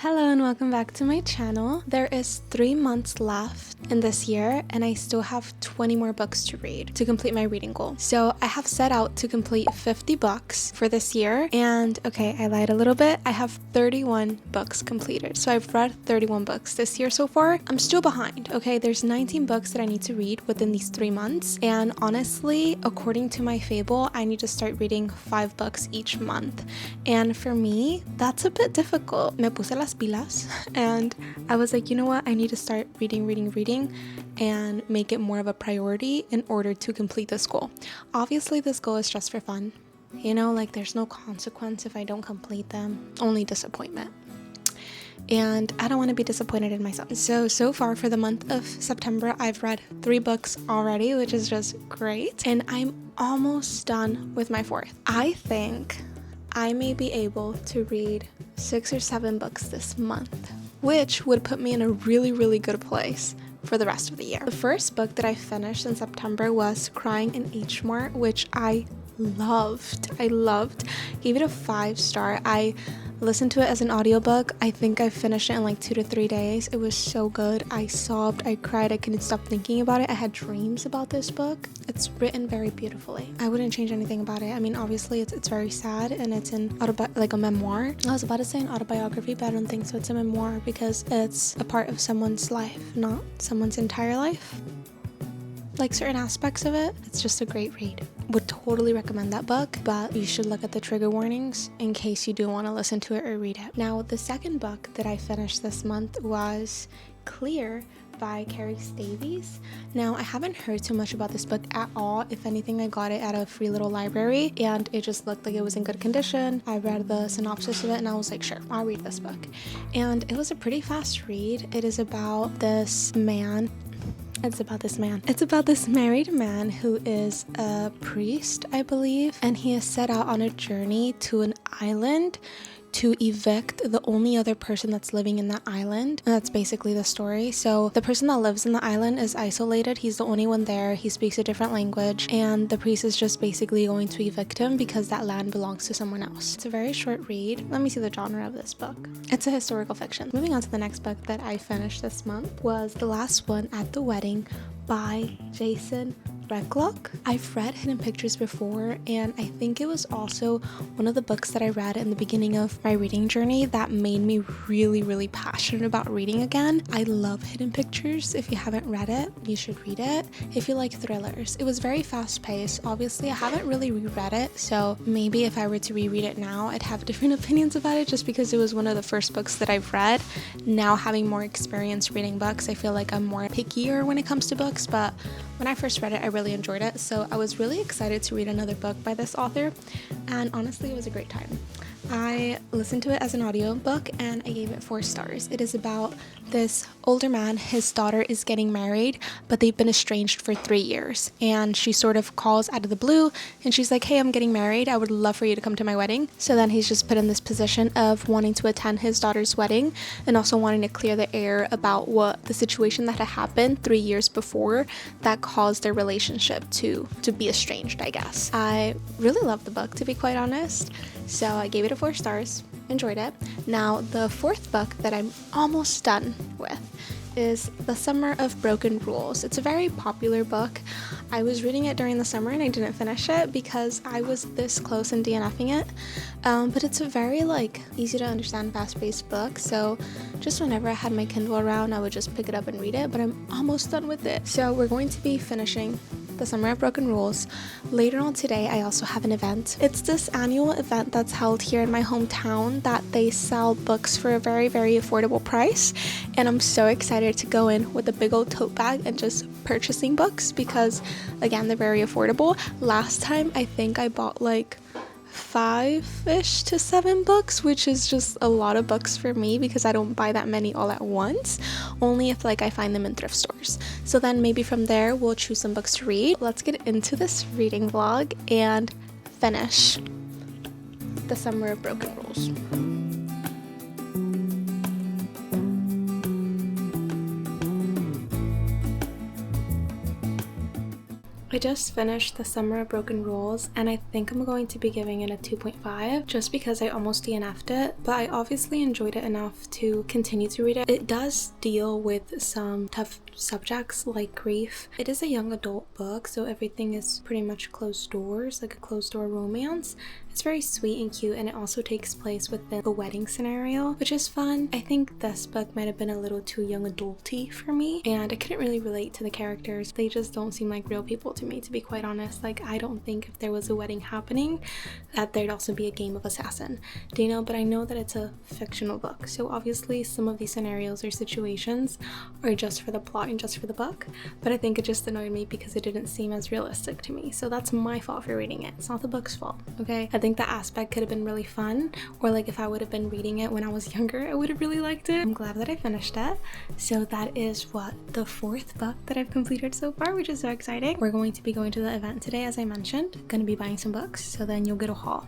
Hello and welcome back to my channel. There is 3 months left in this year and I still have 20 more books to read to complete my reading goal. So I have set out to complete 50 books for this year, and okay, I lied a little bit. I have 31 books completed. So I've read 31 books this year so far. I'm still behind, okay? There's 19 books that I need to read within these 3 months, and honestly, according to my Fable, I need to start reading 5 books each month. And for me, that's a bit difficult. Me puse las pilas and I was like, you know what? I need to start reading and make it more of a priority in order to complete this goal. Obviously, this goal is just for fun. You know, like there's no consequence if I don't complete them, only disappointment. And I don't want to be disappointed in myself. So far for the month of September, I've read 3 books already, which is just great. And I'm almost done with my 4th. I think I may be able to read 6 or 7 books this month, which would put me in a really good place for the rest of the year. The first book that I finished in September was Crying in H Mart, which I loved. Gave it a 5-star. I listened to it as an audiobook. I think I finished it in like 2 to 3 days. It was so good. I sobbed, I cried, I couldn't stop thinking about it. I had dreams about this book. It's written very beautifully. I wouldn't change anything about it. I mean, obviously it's very sad and it's like a memoir. I was about to say an autobiography, but I don't think so. It's a memoir because it's a part of someone's life, not someone's entire life. Like certain aspects of it, it's just a great read. Would totally recommend that book, but you should look at the trigger warnings in case you do want to listen to it or read it. Now, the second book that I finished this month was Clear by Carrie Davies. Now, I haven't heard too much about this book at all. If anything, I got it at a free little library and it just looked like it was in good condition. I read the synopsis of it and I was like, sure, I'll read this book. And it was a pretty fast read. It is about this man. It's about this married man who is a priest, I believe, and he is set out on a journey to an island to evict the only other person that's living in that island. And that's basically the story. So the person that lives in the island is isolated. He's the only one there. He speaks a different language, and the priest is just basically going to evict him because that land belongs to someone else. It's a very short read. Let me see the genre of this book. It's a historical fiction. Moving on to the next book that I finished this month was The Last One at the Wedding by Jason Recklock. I've read Hidden Pictures before, and I think it was also one of the books that I read in the beginning of my reading journey that made me really passionate about reading again. I love Hidden Pictures. If you haven't read it, you should read it. If you like thrillers, it was very fast paced. Obviously, I haven't really reread it, so maybe if I were to reread it now, I'd have different opinions about it just because it was one of the first books that I've read. Now, having more experience reading books, I feel like I'm more pickier when it comes to books, but when I first read it, I really enjoyed it, so I was really excited to read another book by this author, and honestly, it was a great time. I listened to it as an audiobook and I gave it 4 stars. It is about this older man. His daughter is getting married, but they've been estranged for 3 years, and she sort of calls out of the blue and she's like, hey, I'm getting married. I would love for you to come to my wedding. So then he's just put in this position of wanting to attend his daughter's wedding and also wanting to clear the air about what the situation that had happened 3 years before that caused their relationship to be estranged, I guess. I really loved the book, to be quite honest. So I gave it a 4 stars, enjoyed it. Now, the 4th book that I'm almost done with is The Summer of Broken Rules. It's a very popular book. I was reading it during the summer and I didn't finish it because I was this close in DNFing it. But it's a very easy to understand, fast-paced book. So just whenever I had my Kindle around, I would just pick it up and read it, but I'm almost done with it. So we're going to be finishing The Summer of Broken Rules. Later on today, I also have an event. It's this annual event that's held here in my hometown that they sell books for a very affordable price, and I'm so excited to go in with a big old tote bag and just purchasing books because, again, they're very affordable. Last time, I think I bought 5-ish to 7 books, which is just a lot of books for me because I don't buy that many all at once, only if I find them in thrift stores. So then maybe from there we'll choose some books to read. Let's get into this reading vlog and finish The Summer of Broken Rules. I just finished The Summer of Broken Rules, and I think I'm going to be giving it a 2.5 just because I almost DNF'd it, but I obviously enjoyed it enough to continue to read it. It does deal with some tough subjects like grief. It is a young adult book, so everything is pretty much closed doors, like a closed door romance. It's very sweet and cute, and it also takes place within a wedding scenario, which is fun. I think this book might have been a little too young adulty for me, and I couldn't really relate to the characters. They just don't seem like real people to me, to be quite honest. Like, I don't think if there was a wedding happening that there'd also be a game of assassin. Do you know? But I know that it's a fictional book, so obviously some of these scenarios or situations are just for the plot and just for the book, but I think it just annoyed me because it didn't seem as realistic to me. So that's my fault for reading it. It's not the book's fault, okay? I think that aspect could have been really fun, or like if I would have been reading it when I was younger, I would have really liked it. I'm glad that I finished it. So that is the 4th book that I've completed so far, which is so exciting. We're going to be going to the event today, as I mentioned. Gonna be buying some books, so then you'll get a haul.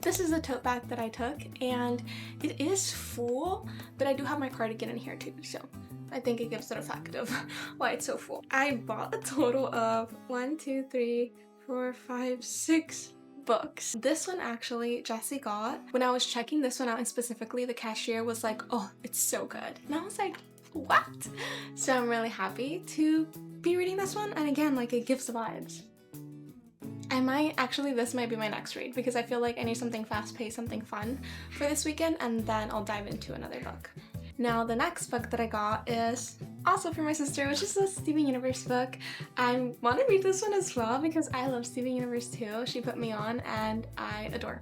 This is the tote bag that I took, and it is full, but I do have my cardigan in here too, so I think it gives an effect of why it's so full. I bought a total of 6 books. This one actually Jessie got. When I was checking this one out, and specifically the cashier was like, oh, it's so good. And I was like, what? So I'm really happy to be reading this one, and again, like, it gives the vibes. This might be my next read because I feel like I need something fast-paced, something fun for this weekend, and then I'll dive into another book. Now, the next book that I got is also for my sister, which is a Steven Universe book. I want to read this one as well because I love Steven Universe too. She put me on, and I adore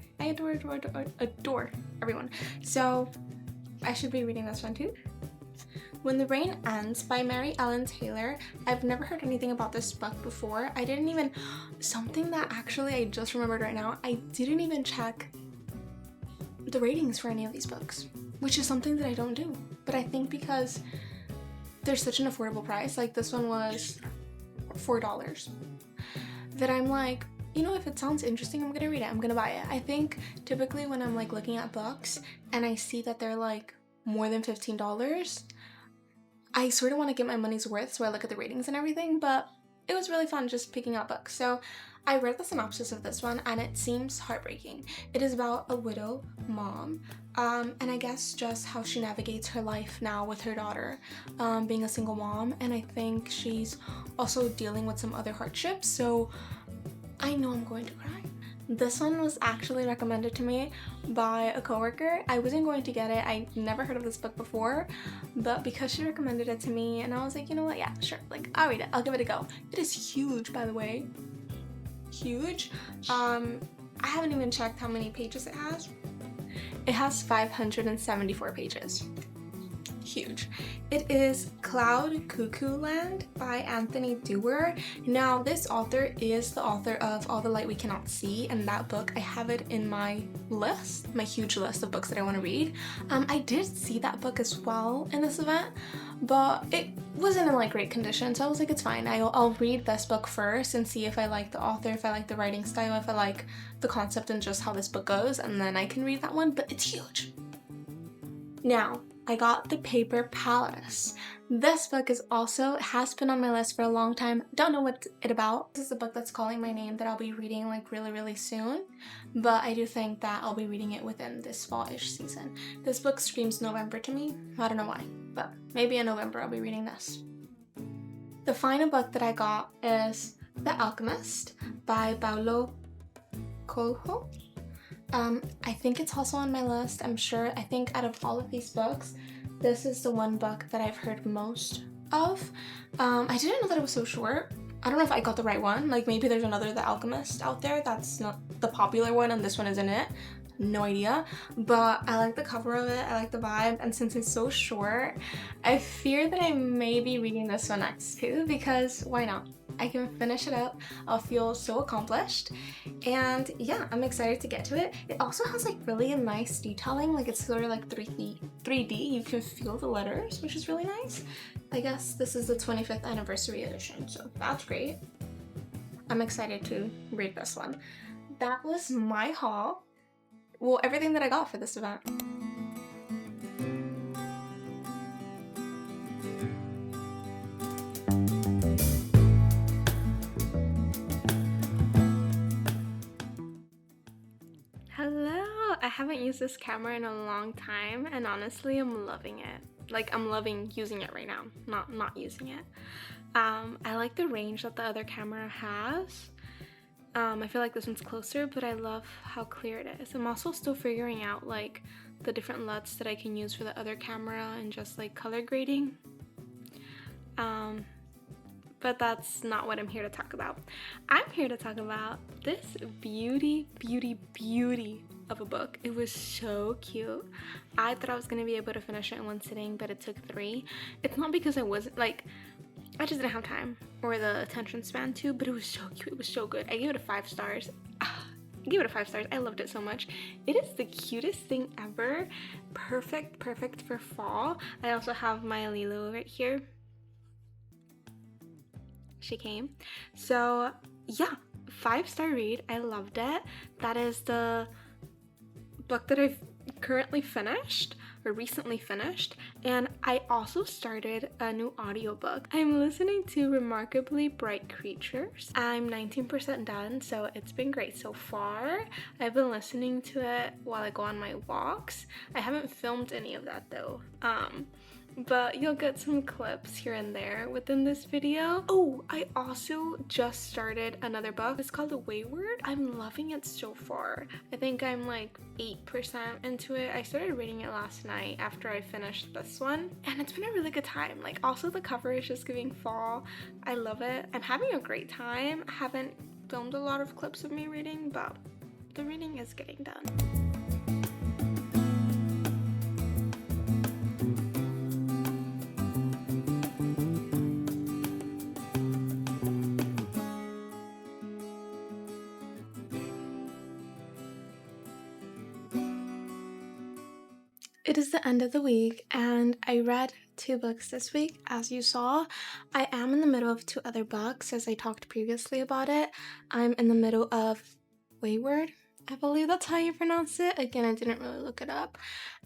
everyone. So I should be reading this one too. When the Rain Ends by Mary Ellen Taylor. I've never heard anything about this book before. Something that actually I just remembered right now, I didn't even check the ratings for any of these books, which is something that I don't do. But I think because they're such an affordable price, like this one was $4, that I'm like, you know, if it sounds interesting, I'm gonna read it, I'm gonna buy it. I think typically when I'm like looking at books and I see that they're like more than $15, I sort of want to get my money's worth, so I look at the ratings and everything, but it was really fun just picking out books. So I read the synopsis of this one, and it seems heartbreaking. It is about a widow mom, and I guess just how she navigates her life now with her daughter, being a single mom, and I think she's also dealing with some other hardships, so I know I'm going to cry. This one was actually recommended to me by a coworker. I wasn't going to get it. I never heard of this book before, but because she recommended it to me, and I was like, you know what, yeah, sure, like, I'll read it, I'll give it a go. It is huge, by the way. Huge. I haven't even checked how many pages it has. It has 574 pages. Huge. It is Cloud Cuckoo Land by Anthony Doerr. Now, this author is the author of All the Light We Cannot See, and that book, I have it in my list, my huge list of books that I want to read. I did see that book as well in this event, but it wasn't in like great condition, so I was like, it's fine. I'll read this book first and see if I like the author, if I like the writing style, if I like the concept and just how this book goes, and then I can read that one, but it's huge. Now, I got The Paper Palace. This book has been on my list for a long time. Don't know what it's about. This is a book that's calling my name that I'll be reading like really soon, but I do think that I'll be reading it within this fall-ish season. This book screams November to me. I don't know why, but maybe in November I'll be reading this. The final book that I got is The Alchemist by Paulo Coelho. I think it's also on my list. I think out of all of these books, this is the one book that I've heard most of. I didn't know that it was so short. I don't know if I got the right one. Like, maybe there's another The Alchemist out there that's not the popular one and this one isn't it. No idea. But I like the cover of it, I like the vibe, and since it's so short, I fear that I may be reading this one next too, because why not? I can finish it up, I'll feel so accomplished, and yeah, I'm excited to get to it. It also has like really nice detailing, like it's sort of like 3D, you can feel the letters, which is really nice. I guess this is the 25th anniversary edition, so that's great. I'm excited to read this one. That was my haul. Well, everything that I got for this event. Hello! I haven't used this camera in a long time, and honestly, I'm loving it. Like, I'm loving using it right now, not using it. I like the range that the other camera has. I feel like this one's closer, but I love how clear it is. I'm also still figuring out like the different LUTs that I can use for the other camera and just like color grading. But that's not what I'm here to talk about. I'm here to talk about this beauty of a book. It was so cute. I thought I was gonna be able to finish it in one sitting, but it took 3. It's not because I wasn't like, I just didn't have time or the attention span to, but it was so cute. It was so good. I gave it a 5 stars. I gave it a 5 stars. I loved it so much. It is the cutest thing ever. Perfect for fall. I also have my Lilo right here. She came. So yeah, 5-star read. I loved it. That is the book that I've currently finished or recently finished, and I also started a new audiobook. I'm listening to Remarkably Bright Creatures. I'm 19% done, so it's been great so far. I've been listening to it while I go on my walks. I haven't filmed any of that though. But you'll get some clips here and there within this video. Oh, I also just started another book. It's called Wayward. I'm loving it so far. I think I'm like 8% into it. I started reading it last night after I finished this one, and it's been a really good time. Like, also the cover is just giving fall. I love it. I'm having a great time. I haven't filmed a lot of clips of me reading, but the reading is getting done. It is the end of the week, and I read 2 books this week. As you saw, I am in the middle of 2 other books, as I talked previously about it. I'm in the middle of Wayward, I believe that's how you pronounce it. Again, I didn't really look it up.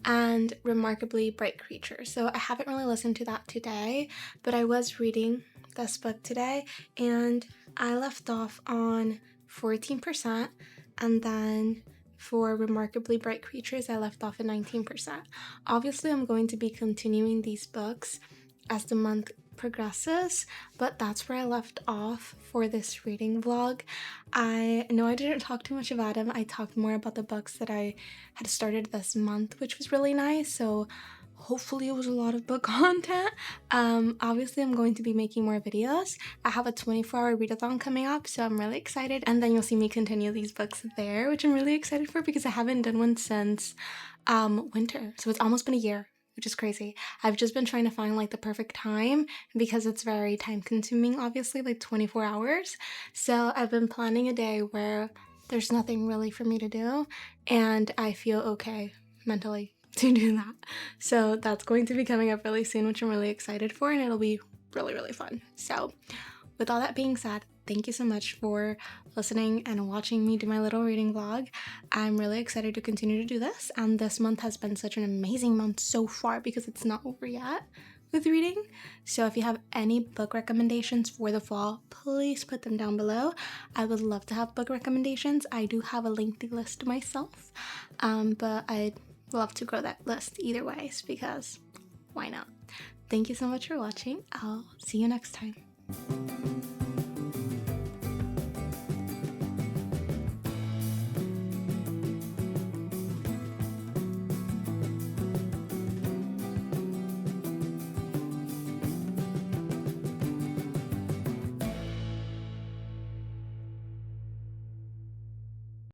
And Remarkably Bright Creatures. So I haven't really listened to that today, but I was reading this book today, and I left off on 14%, and then for Remarkably Bright Creatures, I left off at 19%. Obviously, I'm going to be continuing these books as the month progresses, but that's where I left off for this reading vlog. I know I didn't talk too much about them. I talked more about the books that I had started this month, which was really nice, so hopefully it was a lot of book content. Obviously I'm going to be making more videos. I have a 24-hour readathon coming up, so I'm really excited, and then you'll see me continue these books there, which I'm really excited for because I haven't done one since winter, so it's almost been a year, which is crazy. I've just been trying to find like the perfect time because it's very time consuming, obviously, like 24 hours. So I've been planning a day where there's nothing really for me to do, and I feel okay mentally to do that. So that's going to be coming up really soon, which I'm really excited for, and it'll be really fun. So with all that being said, thank you so much for listening and watching me do my little reading vlog. I'm really excited to continue to do this, and this month has been such an amazing month so far because it's not over yet with reading. So if you have any book recommendations for the fall, please put them down below. I would love to have book recommendations. I do have a lengthy list myself, but I'd love to grow that list either ways because why not? Thank you so much for watching. I'll see you next time.